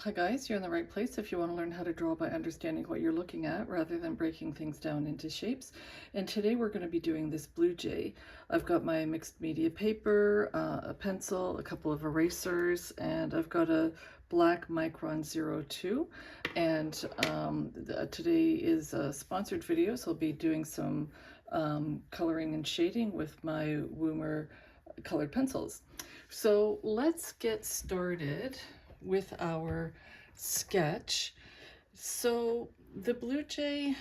Hi guys, you're in the right place if you want to learn how to draw by understanding what you're looking at rather than breaking things down into shapes. And today we're going to be doing this blue jay. I've got my mixed media paper, a pencil, a couple of erasers, and I've got a black Micron 02. And today is a sponsored video, so I'll be doing some coloring and shading with my Woomer colored pencils. So let's get started with our sketch. So the blue jay,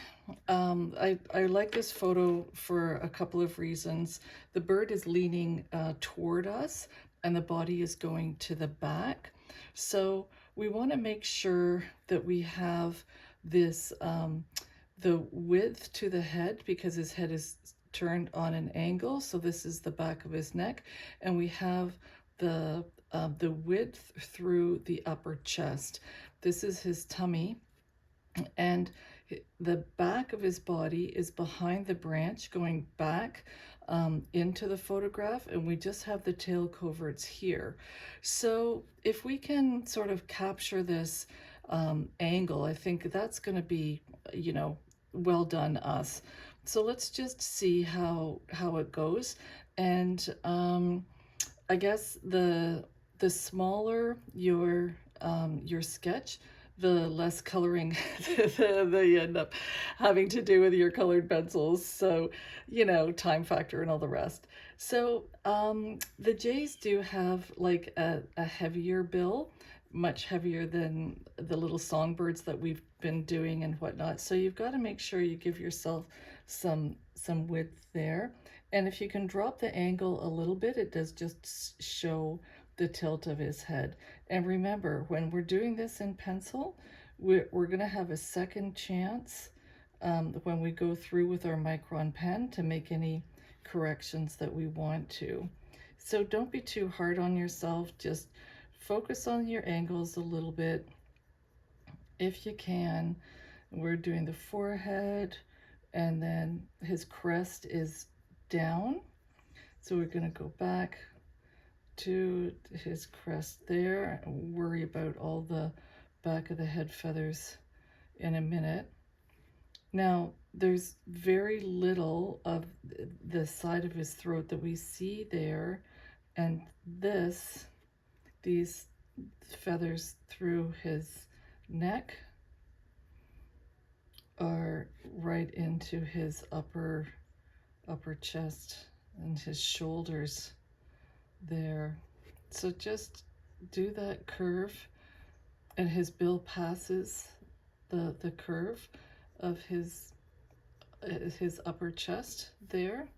I like this photo for a couple of reasons. The bird is leaning toward us and the body is going to the back. So we want to make sure that we have this, the width to the head, because his head is turned on an angle. So this is the back of his neck, and we have the width through the upper chest. This is his tummy, and the back of his body is behind the branch going back into the photograph, and we just have the tail coverts here. So if we can sort of capture this angle, I think that's going to be, you know, well done us. So let's just see how it goes. And I guess the smaller your sketch, the less coloring they end up having to do with your colored pencils. So, you know, time factor and all the rest. So the jays do have like a heavier bill, much heavier than the little songbirds that we've been doing and whatnot. So you've got to make sure you give yourself some width there. And if you can drop the angle a little bit, it does just show the tilt of his head. And remember, when we're doing this in pencil, we're going to have a second chance when we go through with our Micron pen to make any corrections that we want to. So don't be too hard on yourself. Just focus on your angles a little bit if you can. We're doing the forehead, and then his crest is down. So we're going to go back to his crest there and worry about all the back of the head feathers in a minute. Now, there's very little of the side of his throat that we see there, and these feathers through his neck are right into his upper chest and his shoulders there. So just do that curve, and his bill passes the curve of his upper chest there.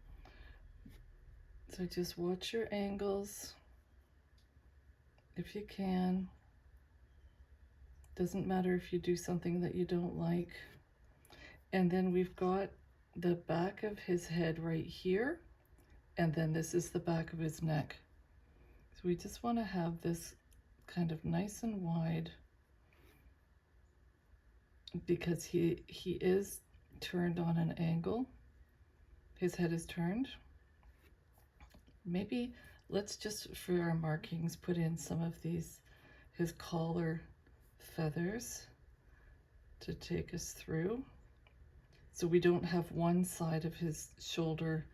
So just watch your angles if you can. Doesn't matter if you do something that you don't like. And then we've got the back of his head right here, and then this is the back of his neck. So we just want to have this kind of nice and wide, because he is turned on an angle. His head is turned. Maybe let's just, for our markings, put in some of these, his collar feathers to take us through, so we don't have one side of his shoulder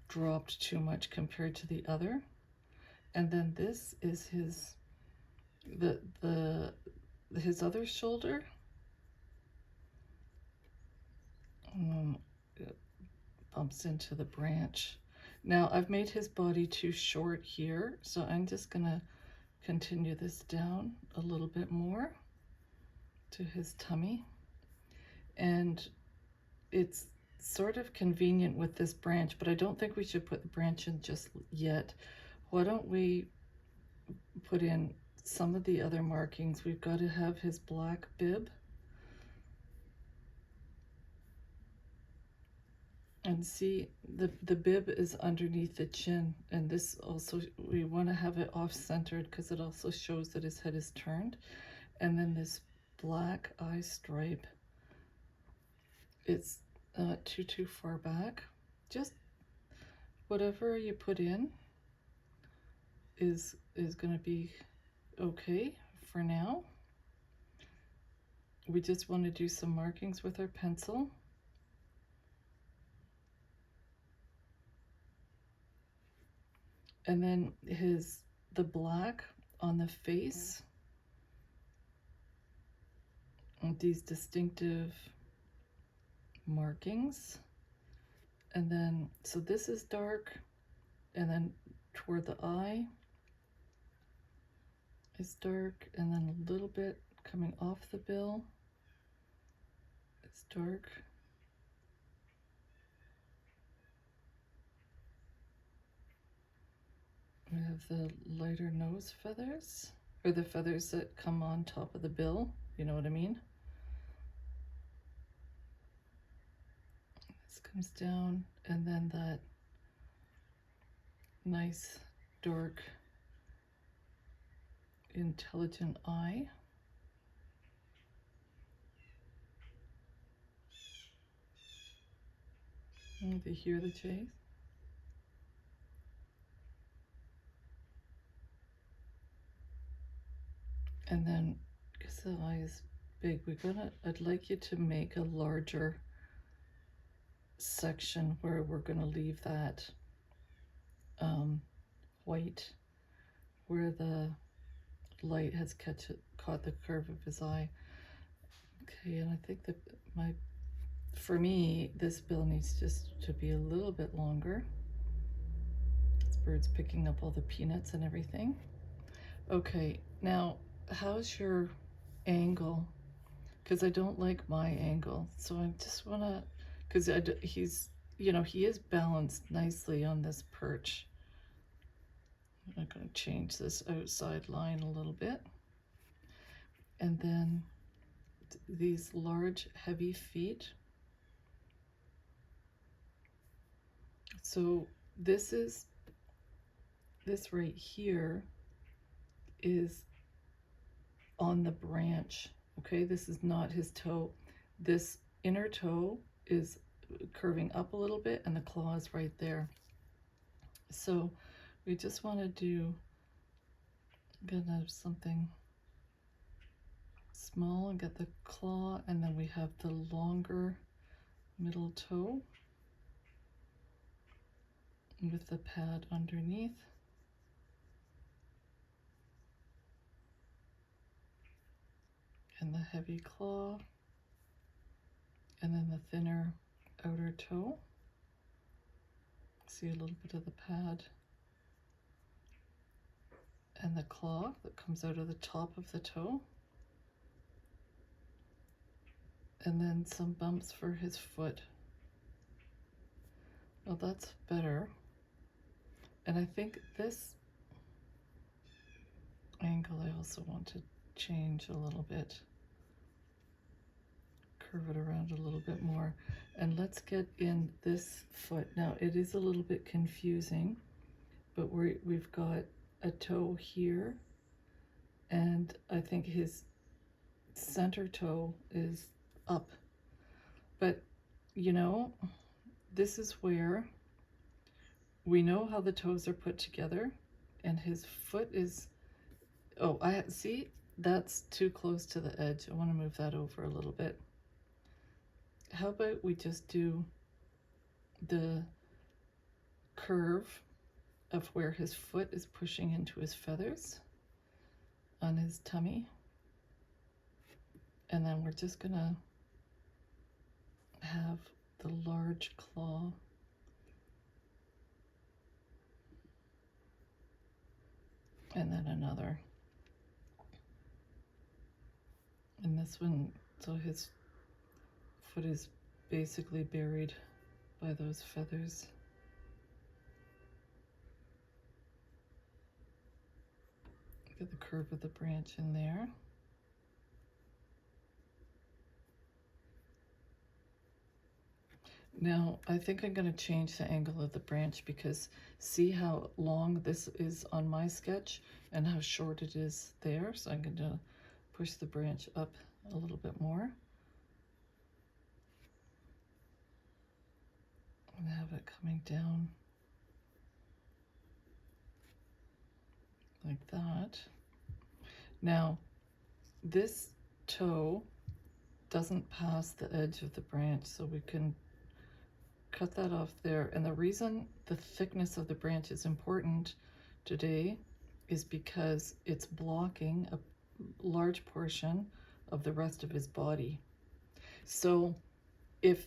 dropped too much compared to the other. And then this is his his other shoulder. It bumps into the branch. Now I've made his body too short here, so I'm just gonna continue this down a little bit more to his tummy. And it's sort of convenient with this branch, but I don't think we should put the branch in just yet. Why don't we put in some of the other markings? We've got to have his black bib. And see, the bib is underneath the chin, and this also, we want to have it off-centered because it also shows that his head is turned. And then this black eye stripe, it's not too far back. Just whatever you put in is going to be okay for now. we just want to do some markings with our pencil. And then the black on the face, and these distinctive markings. And then, so this is dark, and then toward the eye is dark, and then a little bit coming off the bill is dark. We have the lighter nose feathers, or the feathers that come on top of the bill, you know what I mean? This comes down, and then that nice, dark, intelligent eye. And you hear the chase. And then, because the eye is big, I'd like you to make a larger section where we're gonna leave that white where the light has caught the curve of his eye. Okay, and I think that for me, this bill needs just to be a little bit longer. This bird's picking up all the peanuts and everything. Okay, now how's your angle? Because I don't like my angle, so I just want to, because he's, you know, he is balanced nicely on this perch. I'm going to change this outside line a little bit. And then these large, heavy feet. So this right here is on the branch, okay? This is not his toe. This inner toe is curving up a little bit, and the claw is right there. So we just want to do, gonna have something small and get the claw, and then we have the longer middle toe with the pad underneath. And the heavy claw, and then the thinner outer toe. See a little bit of the pad and the claw that comes out of the top of the toe. And then some bumps for his foot. Well, that's better. And I think this angle I also want to change a little bit. Curve it around a little bit more. And let's get in this foot. Now, it is a little bit confusing, but we've got a toe here, and I think his center toe is up. But, you know, this is where we know how the toes are put together, and his foot is, oh, I see, that's too close to the edge. I want to move that over a little bit. How about we just do the curve of where his foot is pushing into his feathers on his tummy, and then we're just gonna have the large claw and then another. And this one, so his foot is basically buried by those feathers. Get the curve of the branch in there. Now, I think I'm going to change the angle of the branch, because see how long this is on my sketch and how short it is there. So I'm going to push the branch up a little bit more and have it coming down like that. Now, this toe doesn't pass the edge of the branch, so we can cut that off there. And the reason the thickness of the branch is important today is because it's blocking a large portion of the rest of his body. So if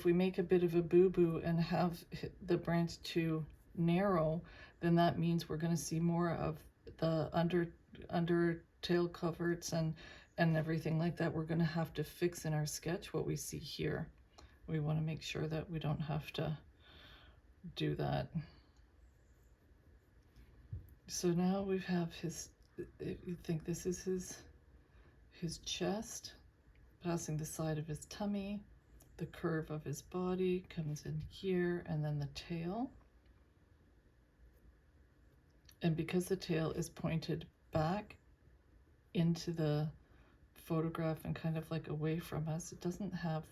we make a bit of a boo-boo and have the branch too narrow, then that means we're going to see more of the under tail coverts and everything like that. We're going to have to fix in our sketch what we see here. We want to make sure that we don't have to do that. So now we have his, if you think this is his chest, passing the side of his tummy, the curve of his body comes in here, and then the tail. And because the tail is pointed back into the photograph and kind of like away from us, it doesn't have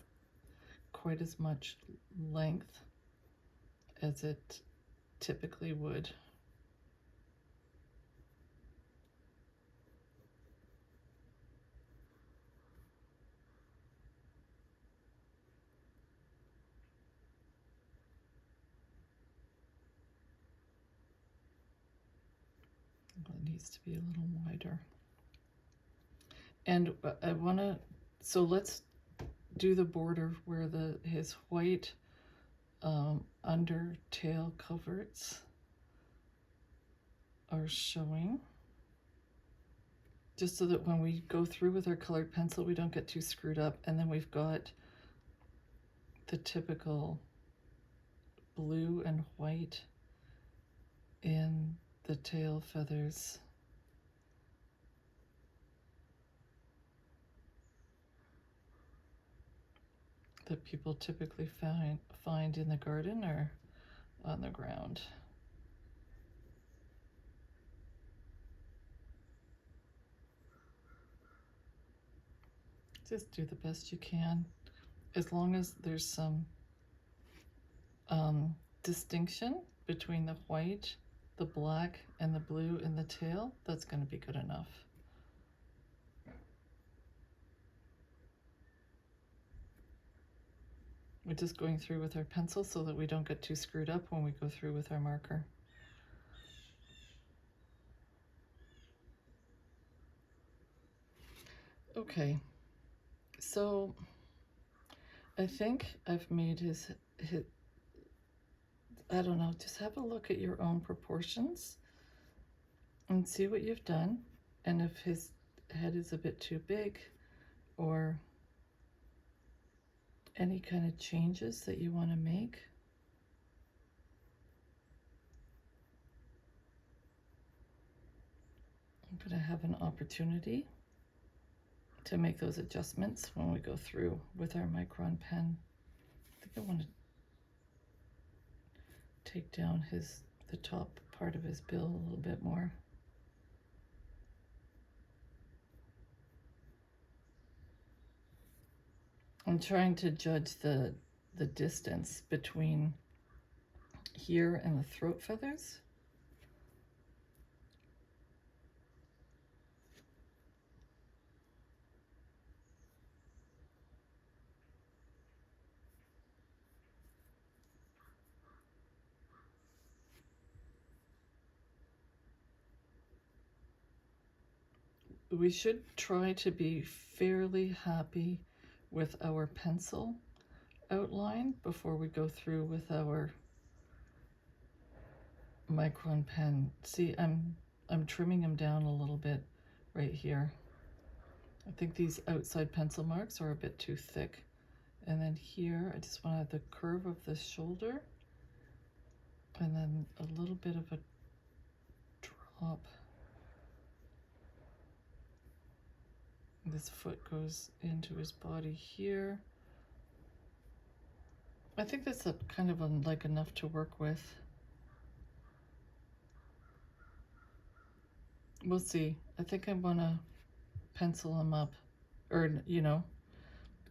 quite as much length as it typically would. It needs to be a little wider. And I want to, so let's do the border where his white under tail coverts are showing, just so that when we go through with our colored pencil we don't get too screwed up. And then we've got the typical blue and white in the tail feathers. That people typically find in the garden or on the ground. Just do the best you can, as long as there's some distinction between the white, the black, and the blue in the tail. That's going to be good enough. We're just going through with our pencil so that we don't get too screwed up when we go through with our marker. Okay, so I think I've made his I don't know, just have a look at your own proportions and see what you've done, and if his head is a bit too big or any kind of changes that you want to make. I'm going to have an opportunity to make those adjustments when we go through with our Micron pen. I think I want to take down the top part of his bill a little bit more. I'm trying to judge the distance between here and the throat feathers. We should try to be fairly happy with our pencil outline before we go through with our Micron pen. See, I'm trimming them down a little bit right here. I think these outside pencil marks are a bit too thick. And then here, I just want to have the curve of the shoulder and then a little bit of a drop. This foot goes into his body here. I think that's kind of like enough to work with. We'll see. I think I want to pencil him up, or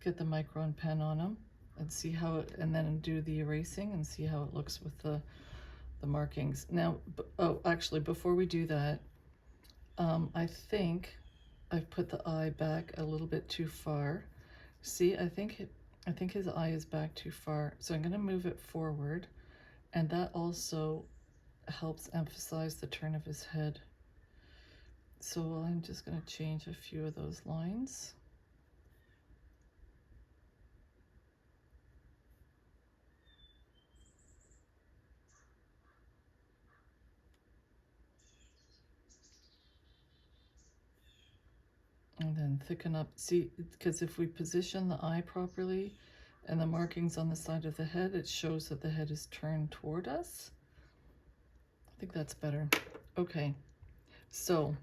get the Micron pen on him and see how it, and then do the erasing and see how it looks with the markings. Now, oh, actually, before we do that, I think I've put the eye back a little bit too far. See, I think his eye is back too far. So I'm going to move it forward, and that also helps emphasize the turn of his head. So I'm just going to change a few of those lines. And then thicken up. See, because if we position the eye properly and the markings on the side of the head, it shows that the head is turned toward us. I think that's better. Okay, so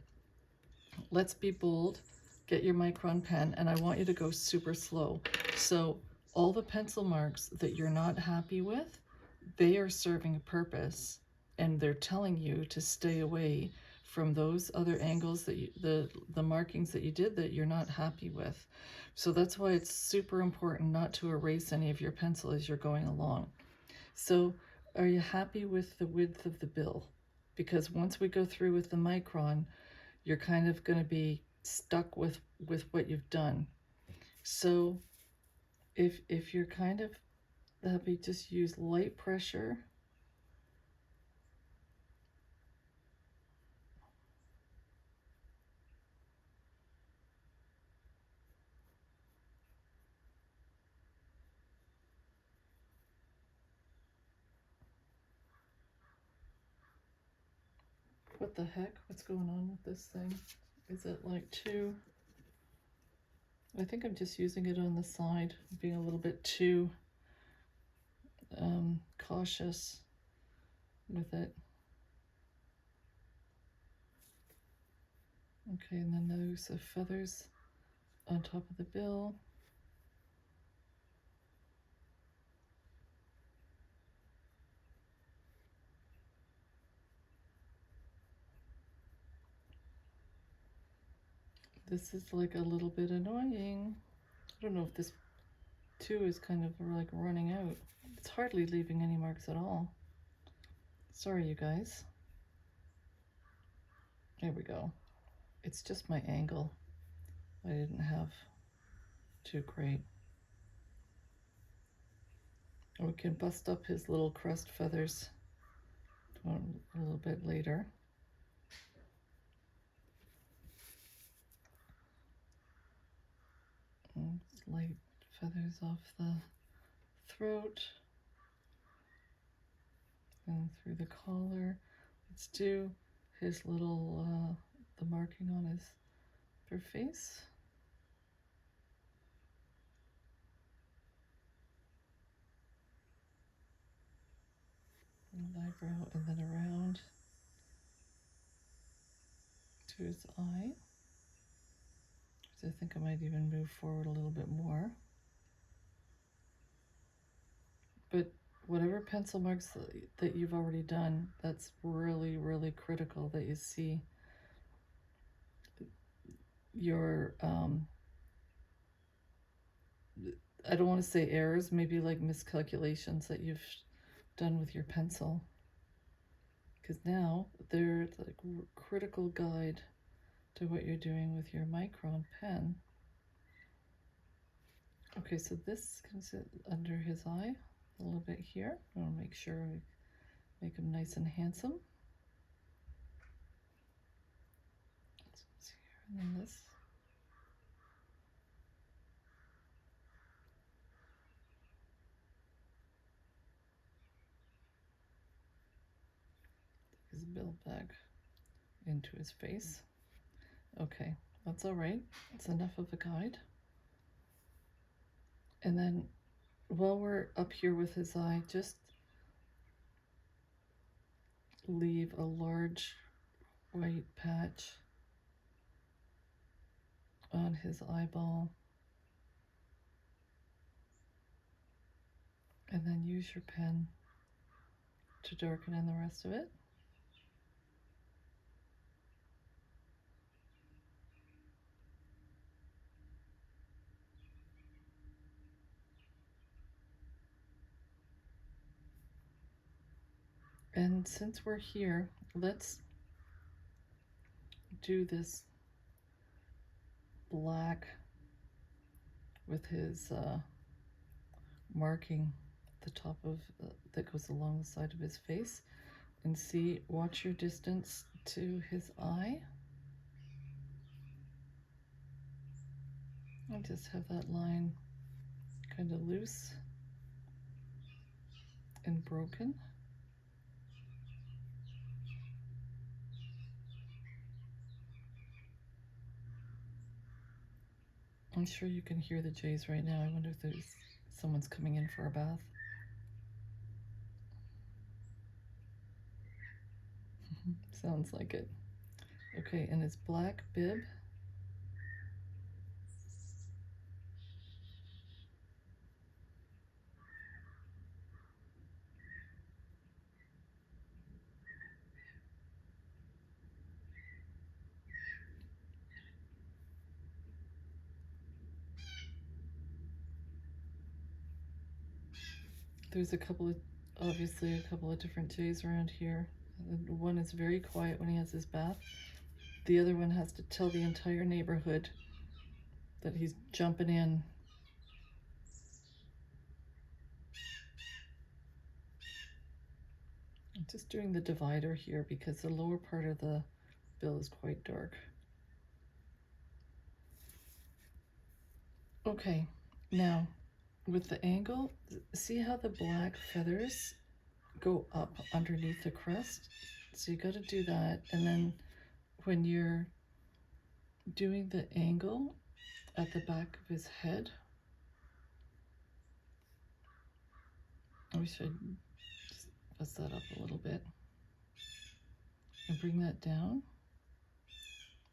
let's be bold. Get your Micron pen, and I want you to go super slow. So all the pencil marks that you're not happy with, they are serving a purpose, and they're telling you to stay away from those other angles that the markings that you did that you're not happy with. So that's why it's super important not to erase any of your pencil as you're going along. So are you happy with the width of the bill? Because once we go through with the Micron, you're kind of going to be stuck with what you've done. So if you're kind of happy, just use light pressure. What the heck? What's going on with this thing? Is it like too... I think I'm just using it on the side, being a little bit too cautious with it. Okay, and then those feathers on top of the bill. This is like a little bit annoying. I don't know if this too is kind of like running out. It's hardly leaving any marks at all. Sorry, you guys. There we go. It's just my angle. I didn't have too great. We can bust up his little crest feathers a little bit later. And light feathers off the throat and through the collar. Let's do his little, the marking on his face. And eyebrow, and then around to his eye. So I think I might even move forward a little bit more. But whatever pencil marks that you've already done, that's really, really critical that you see your, I don't want to say errors, maybe like miscalculations that you've done with your pencil. Because now they're like critical guide to what you're doing with your Micron pen. Okay, so this can sit under his eye a little bit here. I want to make sure we make him nice and handsome. And then this. His bill back into his face. Okay, that's all right. It's enough of a guide. And then while we're up here with his eye, just leave a large white patch on his eyeball. And then use your pen to darken in the rest of it. And since we're here, let's do this black with his marking the top of that goes along the side of his face, and see, watch your distance to his eye. I just have that line kind of loose and broken. I'm sure you can hear the jays right now. I wonder if there's someone's coming in for a bath. Sounds like it. Okay, and his black bib. There's obviously a couple of different jays around here. One is very quiet when he has his bath. The other one has to tell the entire neighborhood that he's jumping in. I'm just doing the divider here because the lower part of the bill is quite dark. Okay, now with the angle, see how the black feathers go up underneath the crest? So you got to do that, and then when you're doing the angle at the back of his head, we should just bust that up a little bit and bring that down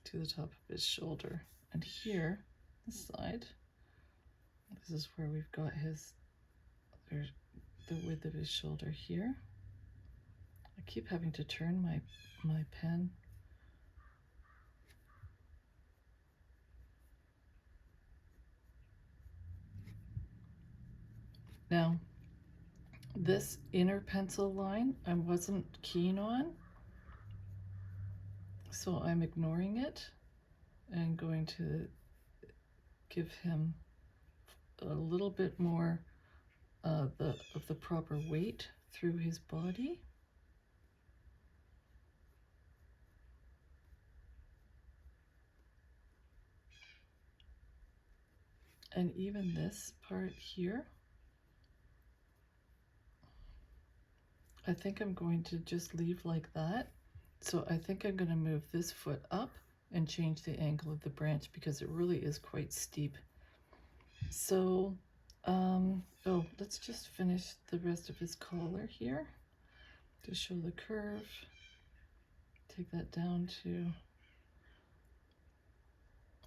to the top of his shoulder. And here, this side, this is where we've got the width of his shoulder here. I keep having to turn my pen. Now, this inner pencil line I wasn't keen on, so I'm ignoring it and going to give him a little bit more of the proper weight through his body. And even this part here, I think I'm going to just leave like that. So I think I'm going to move this foot up and change the angle of the branch because it really is quite steep. So, oh, let's just finish the rest of his collar here to show the curve. Take that down to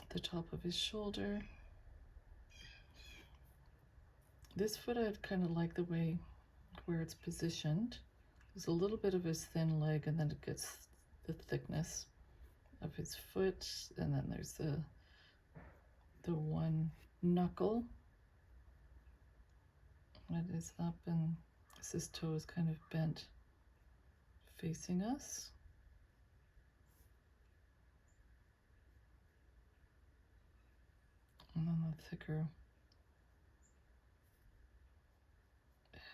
the top of his shoulder. This foot I kind of like the way where it's positioned. There's a little bit of his thin leg, and then it gets the thickness of his foot, and then there's the one knuckle that is up, and his toe is kind of bent facing us. And then the thicker,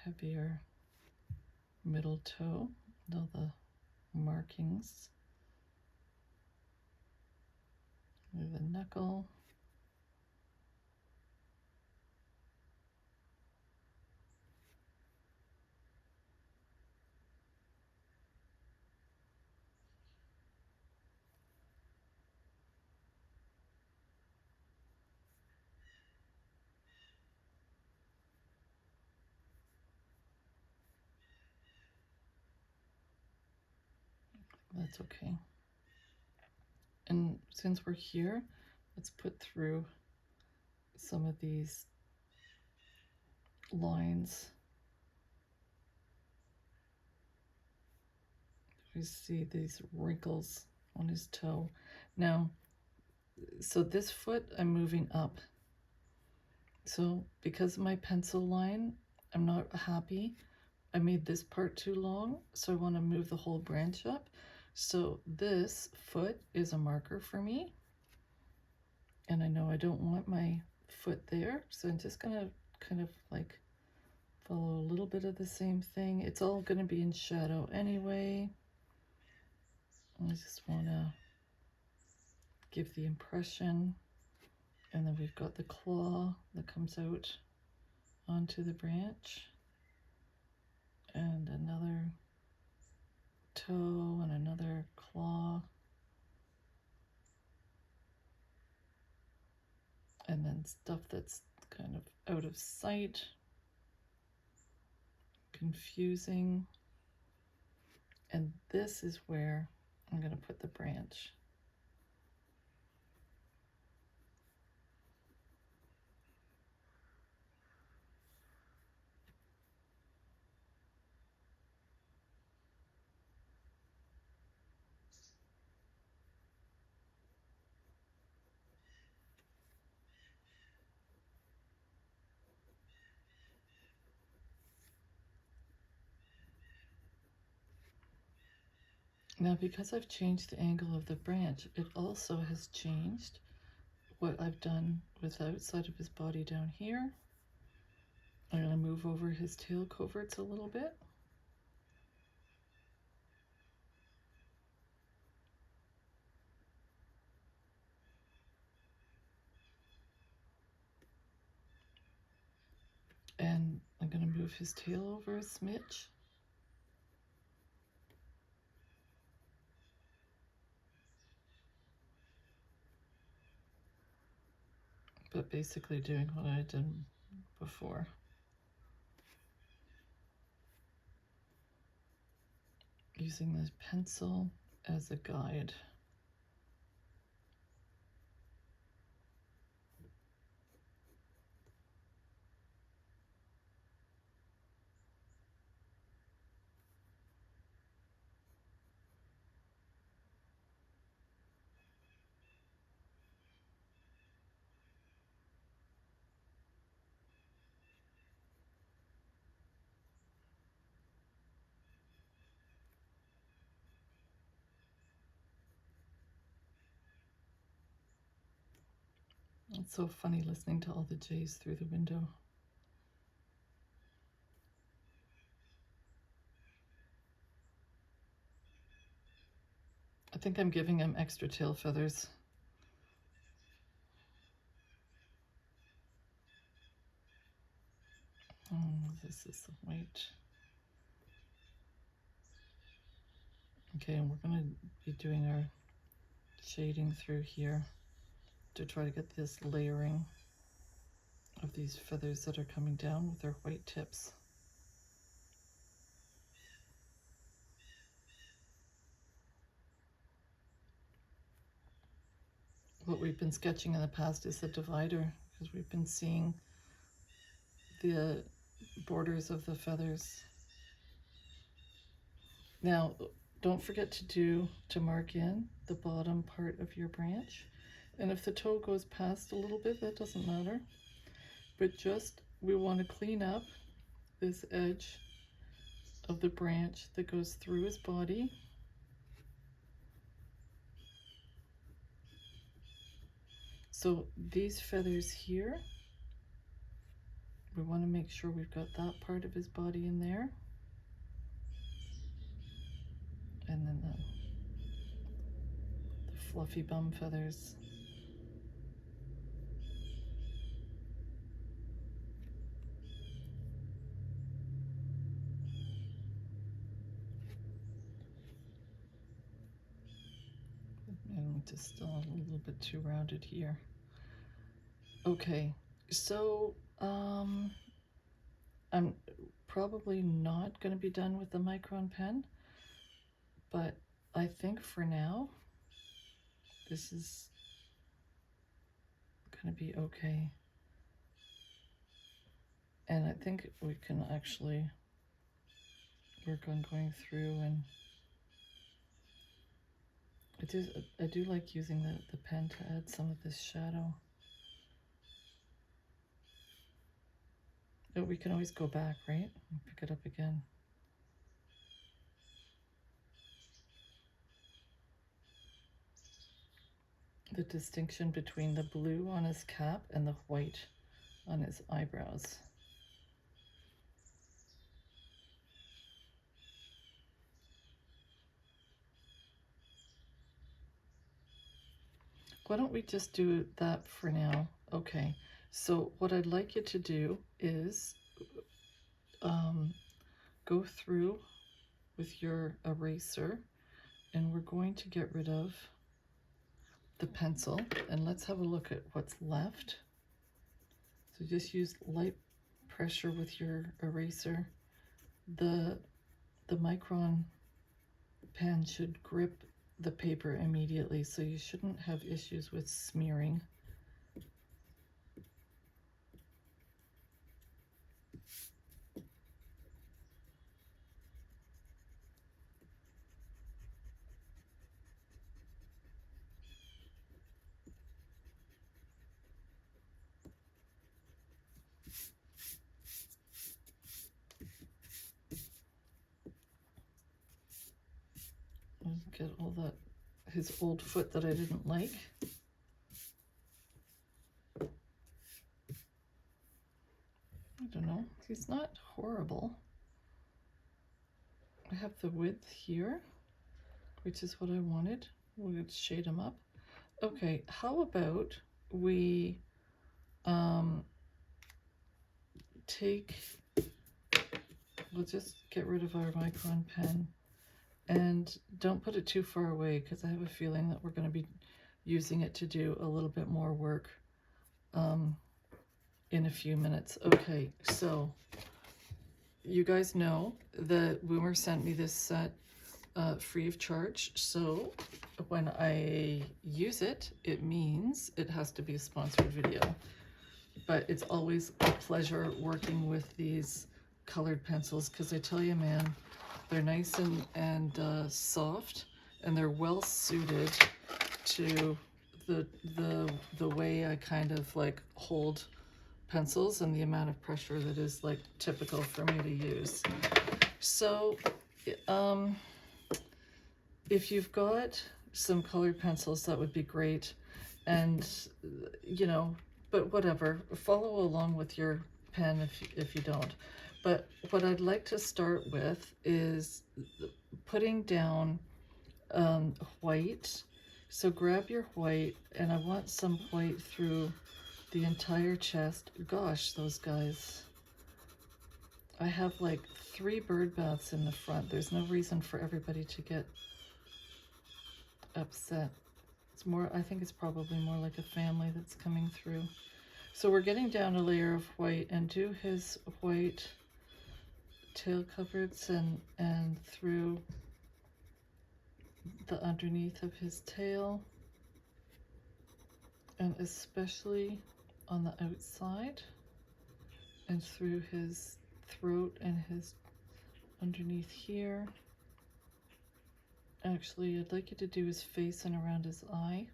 heavier middle toe, all the markings. The knuckle. That's okay. And since we're here, let's put through some of these lines. You see these wrinkles on his toe. Now, so this foot I'm moving up. So because of my pencil line, I'm not happy. I made this part too long, so I want to move the whole branch up. So this foot is a marker for me, And I know I don't want my foot there, so I'm just gonna kind of like follow a little bit of the same thing. It's all gonna be in shadow anyway. I just wanna give the impression. And then we've got the claw that comes out onto the branch, and another toe and another claw, and then stuff that's kind of out of sight, confusing. And this is where I'm going to put the branch. Now, because I've changed the angle of the branch, it also has changed what I've done with the outside of his body down here. I'm going to move over his tail coverts a little bit. And I'm going to move his tail over a smidge. But basically doing what I did before. Using this pencil as a guide. It's so funny listening to all the J's through the window. I think I'm giving him extra tail feathers. This is the white. Okay, and we're going to be doing our shading through here to try to get this layering of these feathers that are coming down with their white tips. What we've been sketching in the past is the divider, because we've been seeing the borders of the feathers. Now, don't forget to mark in the bottom part of your branch. And if the toe goes past a little bit, that doesn't matter. But just, we want to clean up this edge of the branch that goes through his body. So these feathers here, we want to make sure we've got that part of his body in there. And then the fluffy bum feathers. And just still a little bit too rounded here. Okay, so I'm probably not going to be done with the Micron pen, but I think for now this is going to be okay. And I think we can actually work on going through, and I do like using the pen to add some of this shadow. But we can always go back, right? And pick it up again. the distinction between the blue on his cap and the white on his eyebrows. Why don't we just do that for now? Okay, so what I'd like you to do is go through with your eraser, and we're going to get rid of the pencil, and let's have a look at what's left. So just use light pressure with your eraser. The Micron pen should grip the paper immediately, so you shouldn't have issues with smearing. Get all that, his old foot that I didn't like. I don't know, he's not horrible. I have the width here, which is what I wanted. We'll shade him up. Okay, how about we we'll just get rid of our Micron pen. And don't put it too far away, because I have a feeling that we're going to be using it to do a little bit more work in a few minutes. Okay, so you guys know that Woomer sent me this set free of charge. So when I use it, it means it has to be a sponsored video. But it's always a pleasure working with these colored pencils, because I tell you, man, they're nice and soft, and they're well suited to the way I kind of like hold pencils and the amount of pressure that is like typical for me to use. So if you've got some colored pencils, that would be great. And you know, but whatever, follow along with your pen if you don't. But what I'd like to start with is putting down white. So grab your white, and I want some white through the entire chest. Gosh, those guys. I have like 3 bird baths in the front. There's no reason for everybody to get upset. It's more, I think it's probably more like a family that's coming through. So we're getting down a layer of white, and do his white tail coverts and through the underneath of his tail, and especially on the outside and through his throat and his underneath here. Actually, I'd like you to do his face and around his eye,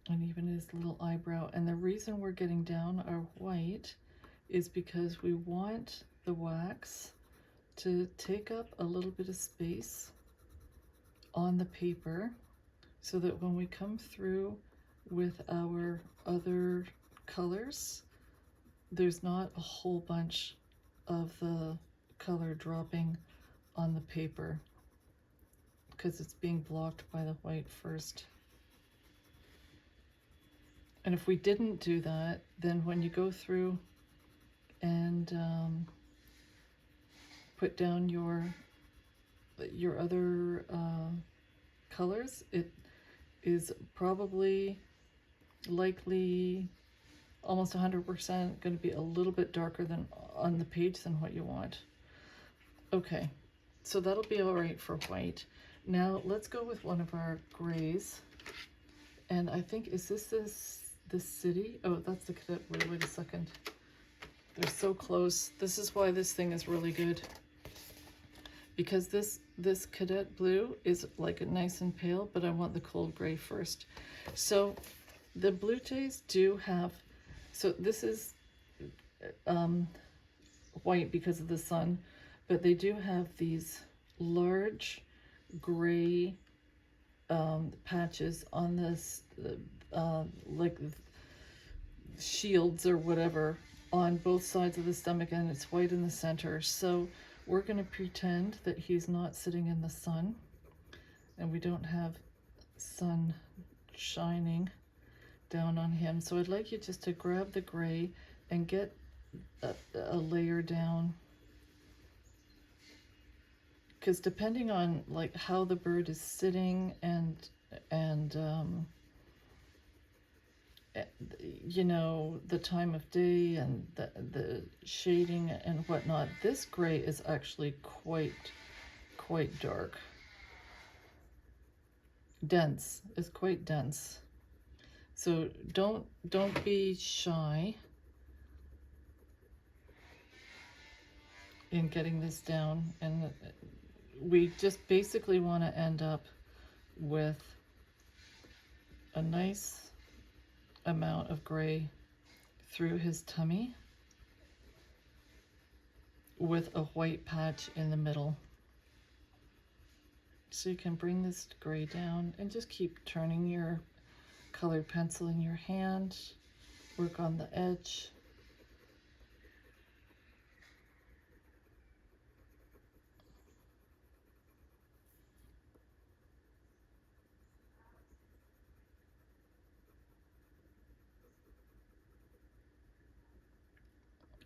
and even his little eyebrow. And the reason we're getting down our white is because we want the wax to take up a little bit of space on the paper, so that when we come through with our other colors, there's not a whole bunch of the color dropping on the paper, because it's being blocked by the white first. And if we didn't do that, then when you go through and put down your other colors, it is probably likely almost 100% going to be a little bit darker than on the page than what you want. Okay, so that'll be all right for white. Now let's go with one of our grays, and I think, is this city? Oh, that's the cadet blue. Wait a second. They're so close. This is why this thing is really good, because this cadet blue is like a nice and pale, but I want the cold gray first. So the blue jays do have, so this is white because of the sun, but they do have these large gray patches on this, like shields or whatever, on both sides of the stomach, and it's white in the center. So we're going to pretend that he's not sitting in the sun and we don't have sun shining down on him. So I'd like you just to grab the gray and get a layer down, because depending on like how the bird is sitting and you know, the time of day and the shading and whatnot, this gray is actually quite dark. Dense. It's quite dense. So don't be shy in getting this down, and we just basically want to end up with a nice amount of gray through his tummy with a white patch in the middle. So you can bring this gray down and just keep turning your colored pencil in your hand, work on the edge.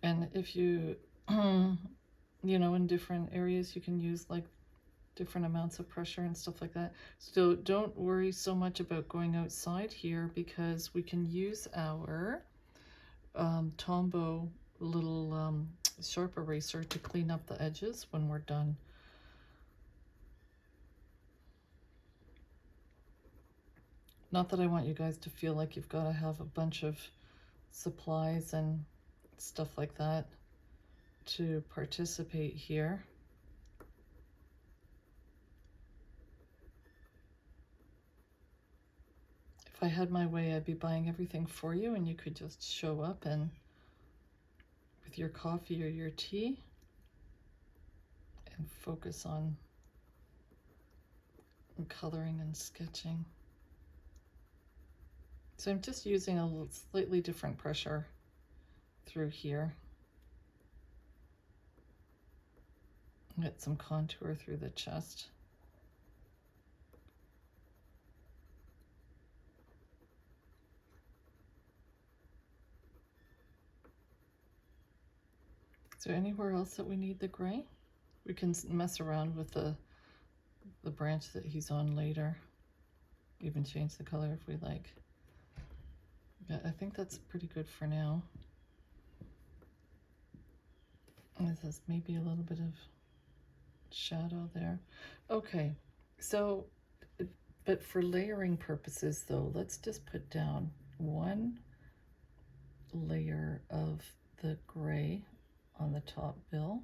And if you, you know, in different areas, you can use like different amounts of pressure and stuff like that. So don't worry so much about going outside here, because we can use our Tombow little sharp eraser to clean up the edges when we're done. Not that I want you guys to feel like you've got to have a bunch of supplies and stuff like that to participate here. If I had my way, I'd be buying everything for you and you could just show up and with your coffee or your tea and focus on coloring and sketching. So I'm just using a slightly different pressure through here. Get some contour through the chest. Is there anywhere else that we need the gray? We can mess around with the branch that he's on later. Even change the color if we like. Yeah, I think that's pretty good for now. This is maybe a little bit of shadow there. Okay, so, but for layering purposes though, let's just put down one layer of the gray on the top bill.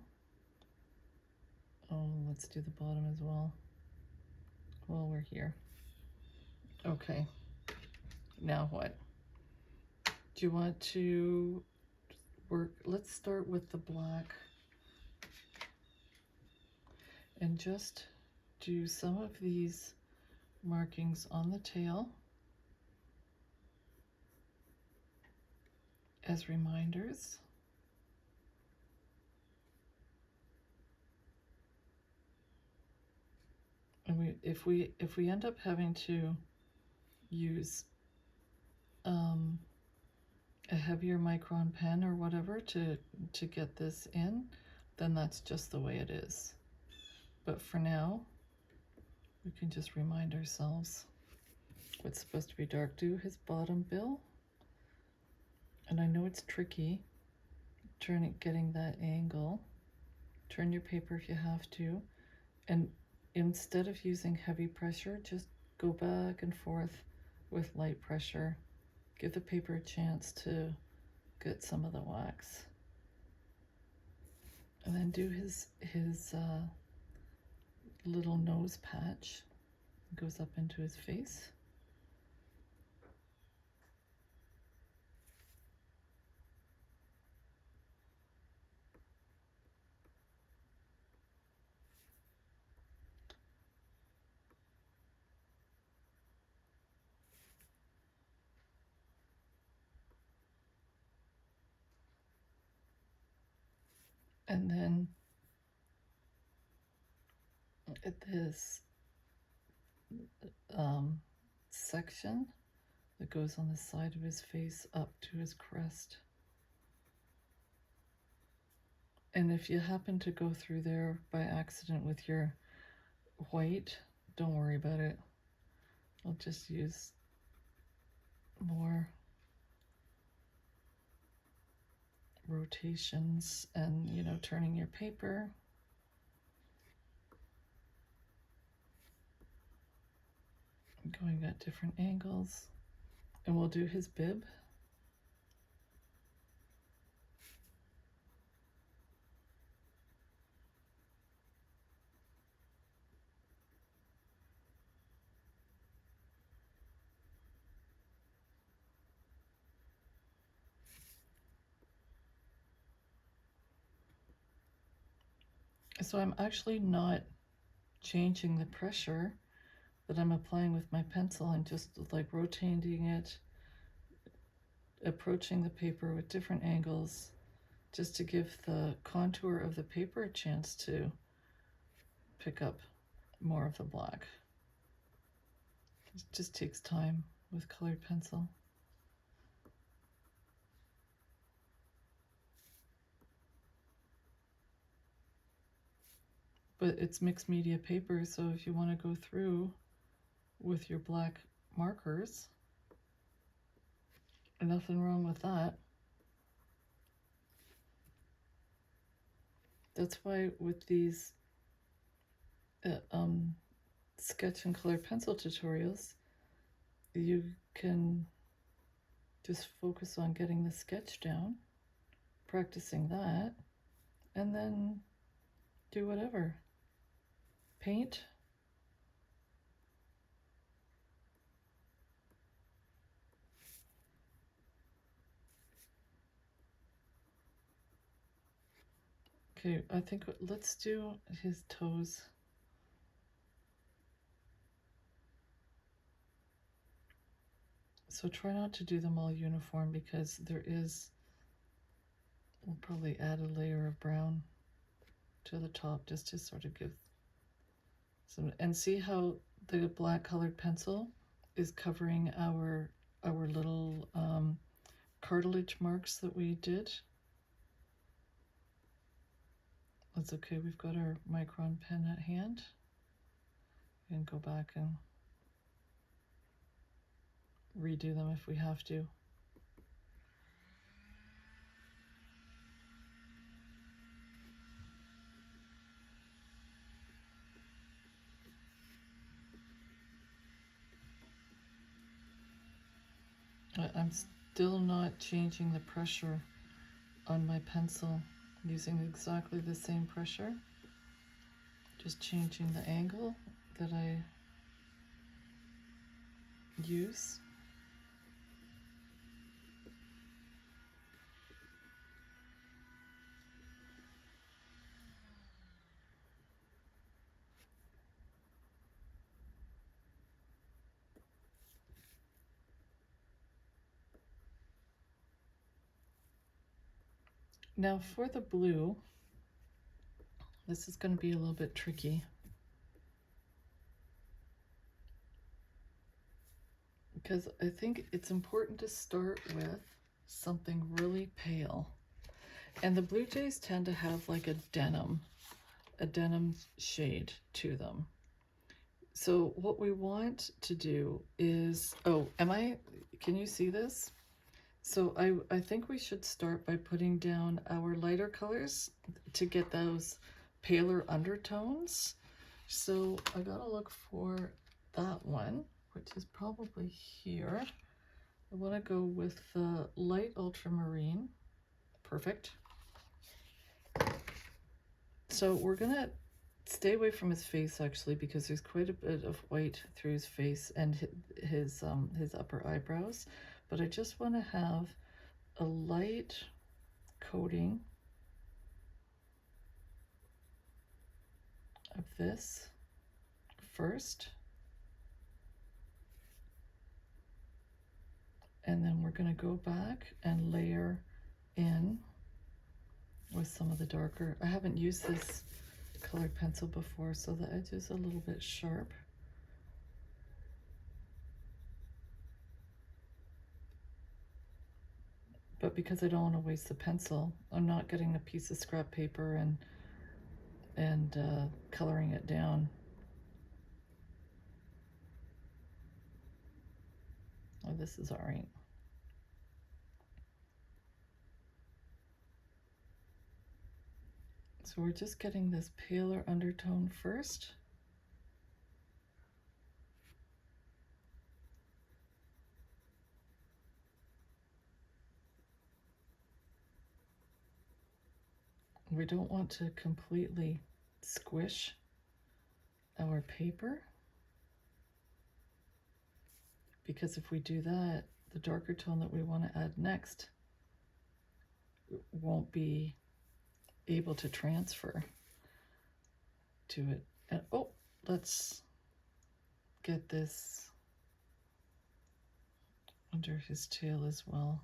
Oh, let's do the bottom as well while we're here. Okay, now what? Do you want to work? Let's start with the black and just do some of these markings on the tail as reminders. And if we end up having to use a heavier Micron pen or whatever to get this in, then that's just the way it is. But for now, we can just remind ourselves what's supposed to be dark. Do his bottom bill. And I know it's tricky getting that angle. Turn your paper if you have to. And instead of using heavy pressure, just go back and forth with light pressure. Give the paper a chance to get some of the wax. And then do his little nose patch. It goes up into his face. And then at this section that goes on the side of his face up to his crest. And if you happen to go through there by accident with your white, don't worry about it. I'll just use more rotations and, you know, turning your paper. Going at different angles. And we'll do his bib. So I'm actually not changing the pressure that I'm applying with my pencil. I'm just like rotating it, approaching the paper with different angles, just to give the contour of the paper a chance to pick up more of the black. It just takes time with colored pencil. But it's mixed media paper, so if you want to go through with your black markers, nothing wrong with that. That's why with these sketch and color pencil tutorials, you can just focus on getting the sketch down, practicing that, and then do whatever. Paint. Okay, I think let's do his toes. So try not to do them all uniform because we'll probably add a layer of brown to the top just to sort of give some, and see how the black colored pencil is covering our little cartilage marks that we did. That's okay, we've got our Micron pen at hand. And go back and redo them if we have to. I'm still not changing the pressure on my pencil, using exactly the same pressure, just changing the angle that I use. Now for the blue, this is going to be a little bit tricky because I think it's important to start with something really pale. And the blue jays tend to have like a denim shade to them. So what we want to do is, can you see this? So I think we should start by putting down our lighter colors to get those paler undertones. So I gotta look for that one, which is probably here. I wanna go with the light ultramarine. Perfect. So we're gonna stay away from his face actually, because there's quite a bit of white through his face and his upper eyebrows. But I just want to have a light coating of this first. And then we're going to go back and layer in with some of the darker. I haven't used this colored pencil before, so the edge is a little bit sharp. But because I don't want to waste the pencil, I'm not getting a piece of scrap paper and coloring it down. Oh, this is all right. So we're just getting this paler undertone first. We don't want to completely squish our paper, because if we do that, the darker tone that we want to add next won't be able to transfer to it. And oh, let's get this under his tail as well.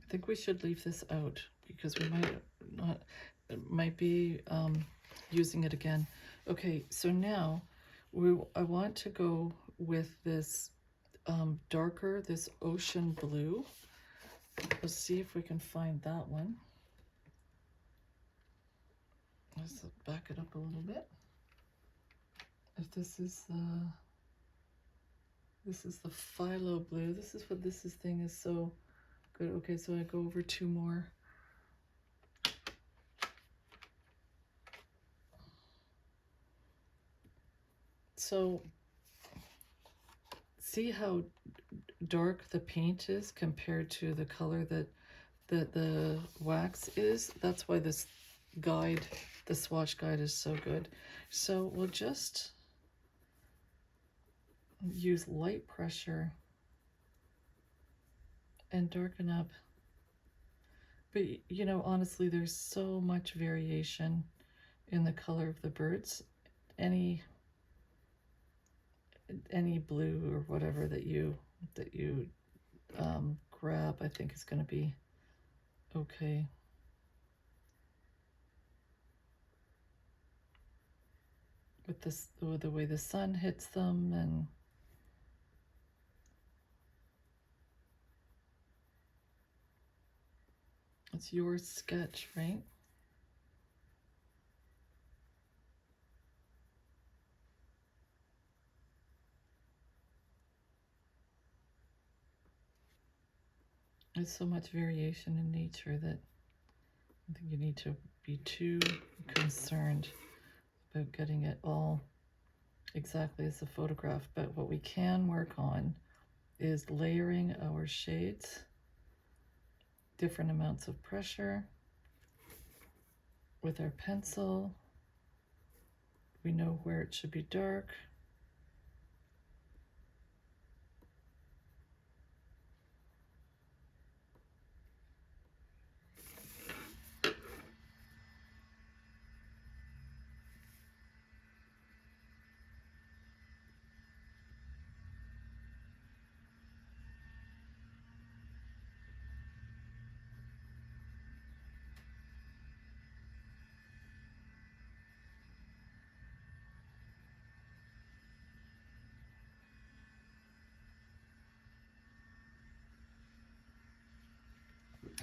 I think we should leave this out because we might be using it again. Okay, so now I want to go with this darker, this ocean blue. Let's see if we can find that one. Let's back it up a little bit. If this is the phyllo blue. This is what this thing is so good. Okay, so I go over two more. So see how dark the paint is compared to the color that the wax is? That's why this guide, the swatch guide, is so good. So we'll just use light pressure and darken up. But you know, honestly, there's so much variation in the color of the birds. Any blue or whatever that you grab, I think is going to be okay. With this, with the way the sun hits them, and it's your sketch, right? There's so much variation in nature that I think you need to be too concerned about getting it all exactly as a photograph. But what we can work on is layering our shades, different amounts of pressure with our pencil. We know where it should be dark.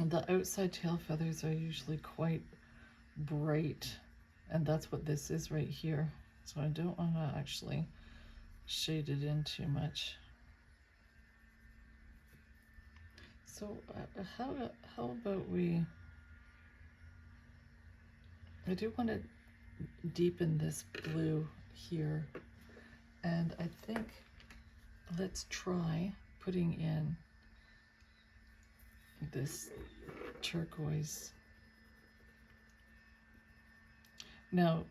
The outside tail feathers are usually quite bright, and that's what this is right here. So I don't want to actually shade it in too much. So how about I do want to deepen this blue here, and I think let's try putting in this turquoise. Now,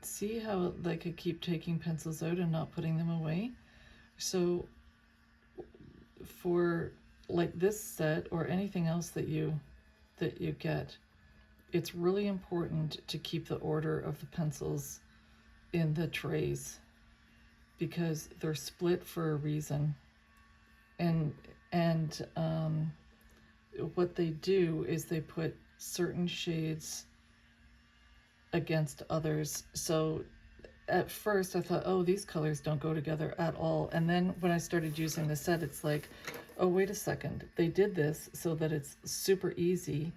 see how like I keep taking pencils out and not putting them away? So for like this set or anything else that you get, it's really important to keep the order of the pencils in the trays because they're split for a reason. And what they do is they put certain shades against others. So at first I thought, oh, these colors don't go together at all. And then when I started using the set, it's like, oh, wait a second. They did this so that it's super easy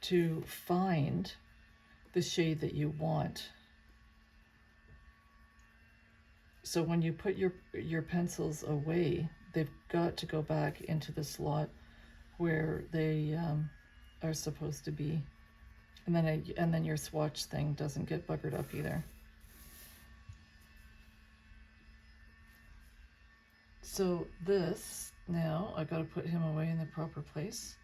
to find the shade that you want. So when you put your pencils away, they've got to go back into the slot where they are supposed to be. And then your swatch thing doesn't get buggered up either. So this, now I gotta put him away in the proper place.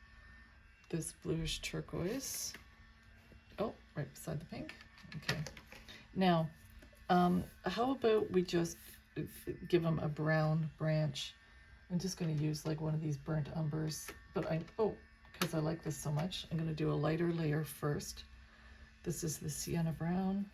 This bluish turquoise. Oh, right beside the pink. Okay. Now, how about we just give him a brown branch? I'm just gonna use like one of these burnt umbers, but because I like this so much, I'm gonna do a lighter layer first. This is the sienna brown.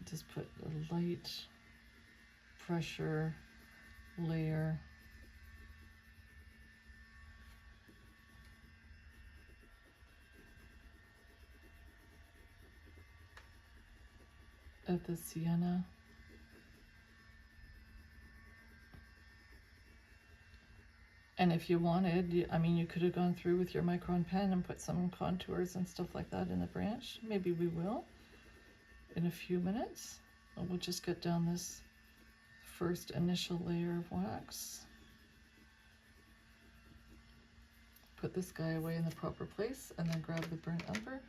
Just put a light pressure layer. Of the sienna. And if you wanted, I mean, you could have gone through with your Micron pen and put some contours and stuff like that in the branch. Maybe we will in a few minutes. And we'll just get down this first initial layer of wax. Put this guy away in the proper place and then grab the burnt umber.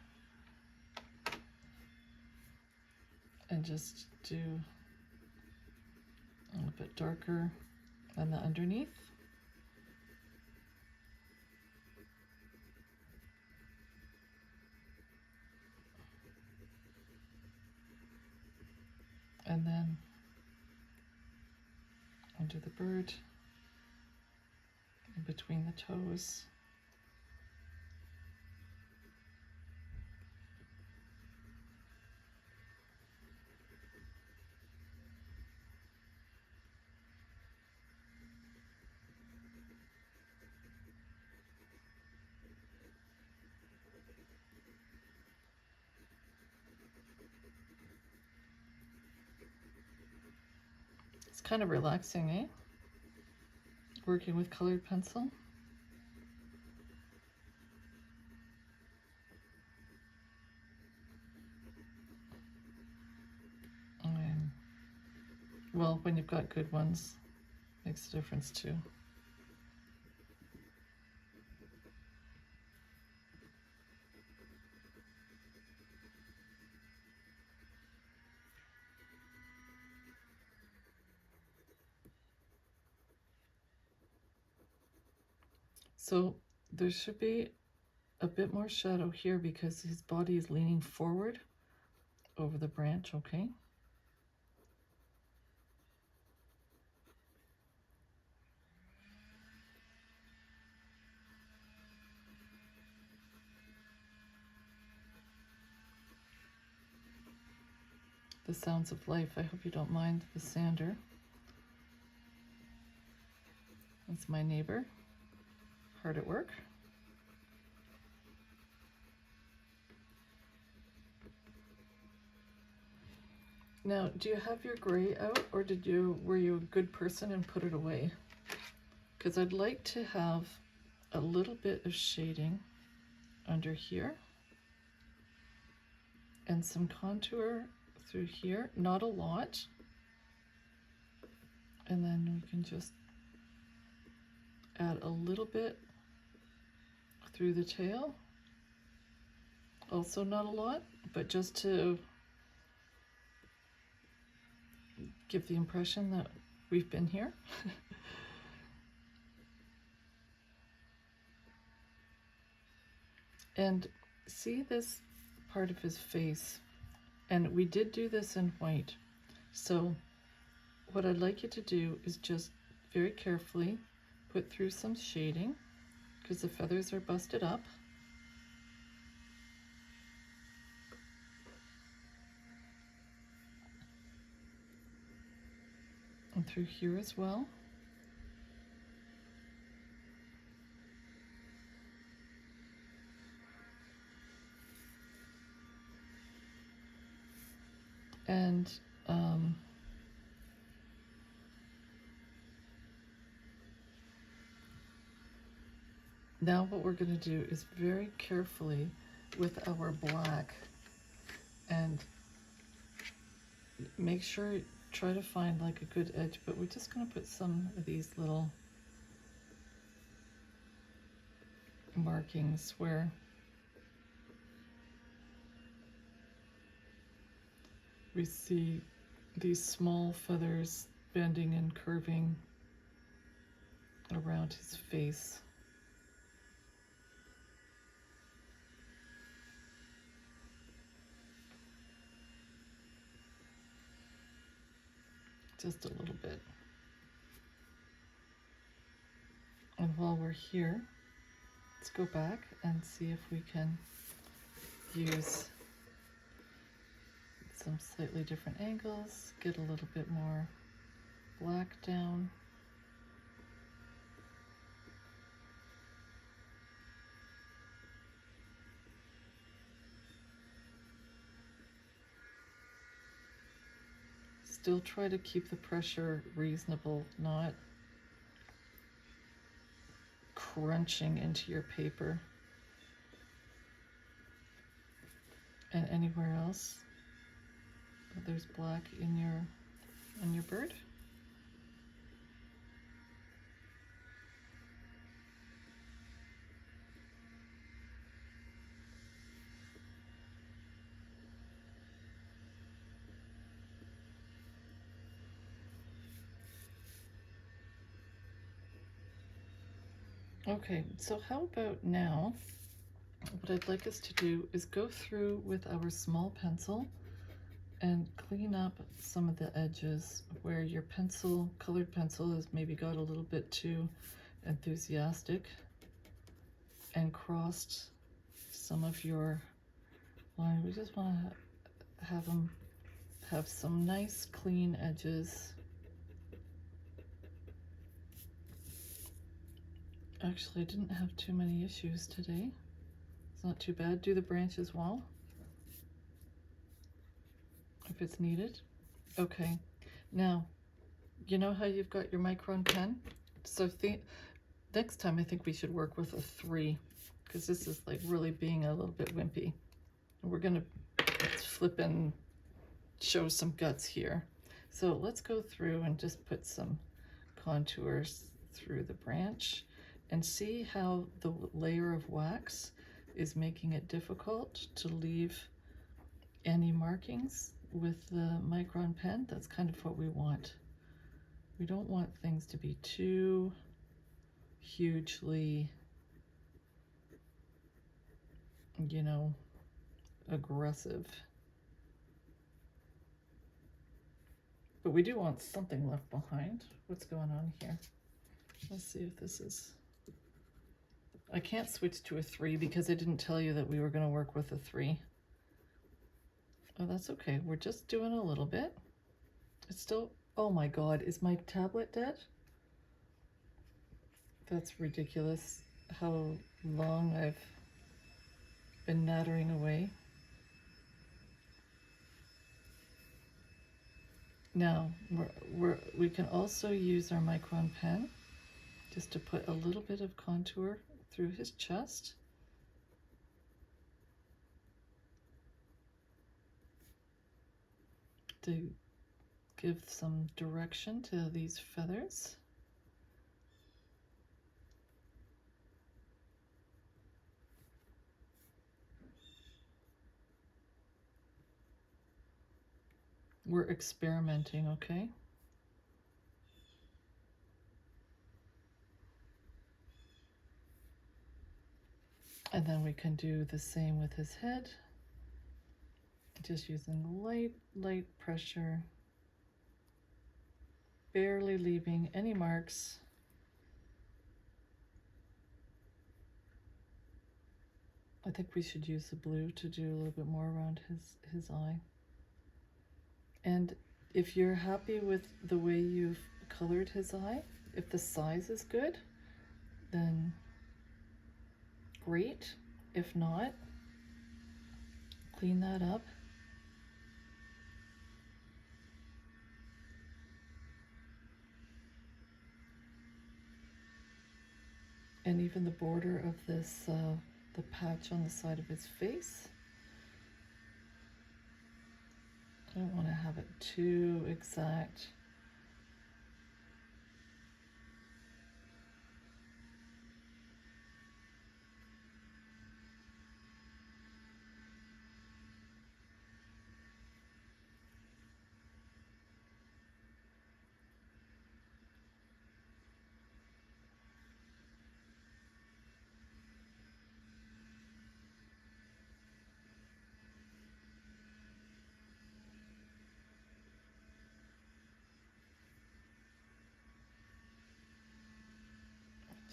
And just do a little bit darker than the underneath. And then I'll do the bird in between the toes. It's kind of relaxing, eh? Working with colored pencil. And, well, when you've got good ones, makes a difference too. So there should be a bit more shadow here because his body is leaning forward over the branch, okay? The sounds of life. I hope you don't mind the sander. That's my neighbor, hard at work. Now, do you have your gray out, or were you a good person and put it away? Because I'd like to have a little bit of shading under here and some contour through here, not a lot. And then we can just add a little bit through the tail. Also not a lot, but just to give the impression that we've been here. And see this part of his face, and we did do this in white, so what I'd like you to do is just very carefully put through some shading because the feathers are busted up. And through here as well. And now what we're going to do is very carefully with our black, and make sure, try to find like a good edge, but we're just going to put some of these little markings where we see these small feathers bending and curving around his face. Just a little bit. And while we're here, let's go back and see if we can use some slightly different angles, get a little bit more black down. Still try to keep the pressure reasonable, not crunching into your paper. And anywhere else there's black in your bird. Okay, so how about now, what I'd like us to do is go through with our small pencil and clean up some of the edges where your pencil, colored pencil, has maybe got a little bit too enthusiastic and crossed some of your line. We just want to have them have some nice clean edges. Actually, I didn't have too many issues today. It's not too bad. Do the branch as well, if it's needed. Okay, now, you know how you've got your Micron pen? So next time I think we should work with a 3, because this is like really being a little bit wimpy. We're gonna flip and show some guts here. So let's go through and just put some contours through the branch and see how the layer of wax is making it difficult to leave any markings with the Micron pen. That's kind of what we want. We don't want things to be too hugely, you know, aggressive. But we do want something left behind. What's going on here? Let's see if this is... I can't switch to a 3 because I didn't tell you that we were going to work with a 3. Oh, that's okay. We're just doing a little bit. It's still... Oh my God, is my tablet dead? That's ridiculous how long I've been nattering away. Now, we can also use our Micron pen just to put a little bit of contour through his chest. To give some direction to these feathers. We're experimenting, okay? And then we can do the same with his head. Just using light pressure. barely leaving any marks. I think we should use the blue to do a little bit more around his eye. And if you're happy with the way you've colored his eye, if the size is good, then great. If not, clean that up. And even the border of this, the patch on the side of his face. I don't want to have it too exact.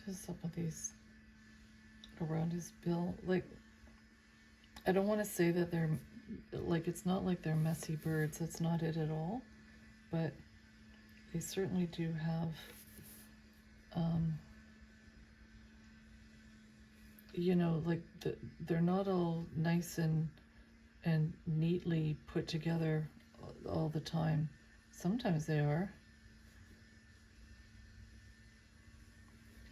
Just some of these around his bill. Like, I don't want to say that they're, like, it's not like they're messy birds. That's not it at all. But they certainly do have, you know, like, they're not all nice and neatly put together all the time. Sometimes they are.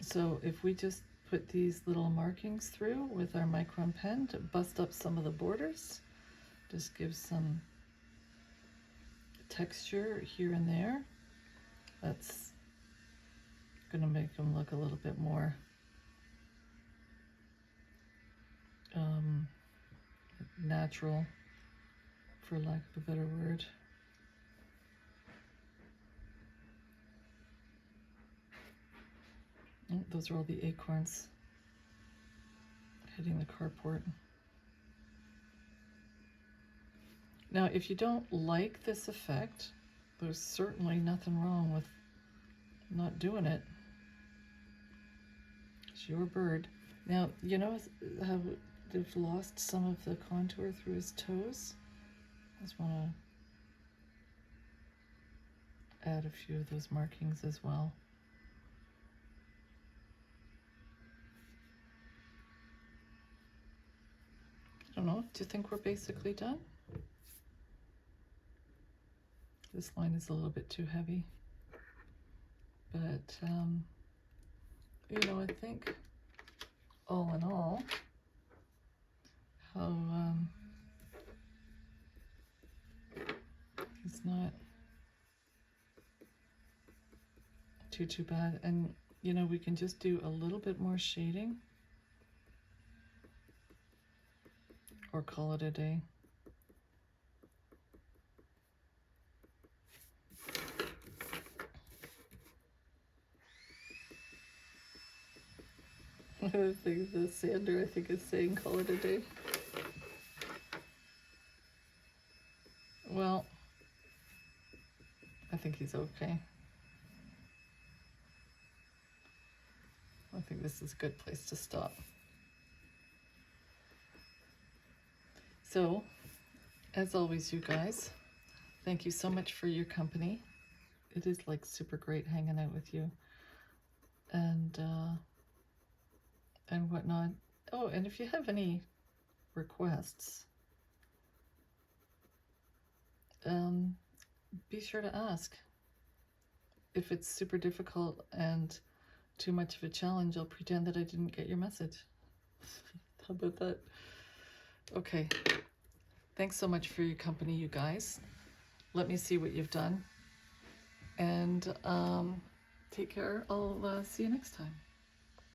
So if we just put these little markings through with our Micron pen to bust up some of the borders, just give some texture here and there, that's gonna make them look a little bit more natural, for lack of a better word. Oh, those are all the acorns hitting the carport. Now, if you don't like this effect, there's certainly nothing wrong with not doing it. It's your bird. Now, you know how they've lost some of the contour through his toes? I just want to add a few of those markings as well. I don't know, do you think we're basically done? This line is a little bit too heavy, but you know, I think all in all, how it's not too bad. And you know, we can just do a little bit more shading or call it a day. I think the sander, I think, is saying call it a day. Well, I think he's okay. I think this is a good place to stop. So, as always, you guys, thank you so much for your company. It is like super great hanging out with you and whatnot. Oh, and if you have any requests, be sure to ask. If it's super difficult and too much of a challenge, I'll pretend that I didn't get your message. How about that? Okay. Thanks so much for your company, you guys. Let me see what you've done. And take care. I'll see you next time.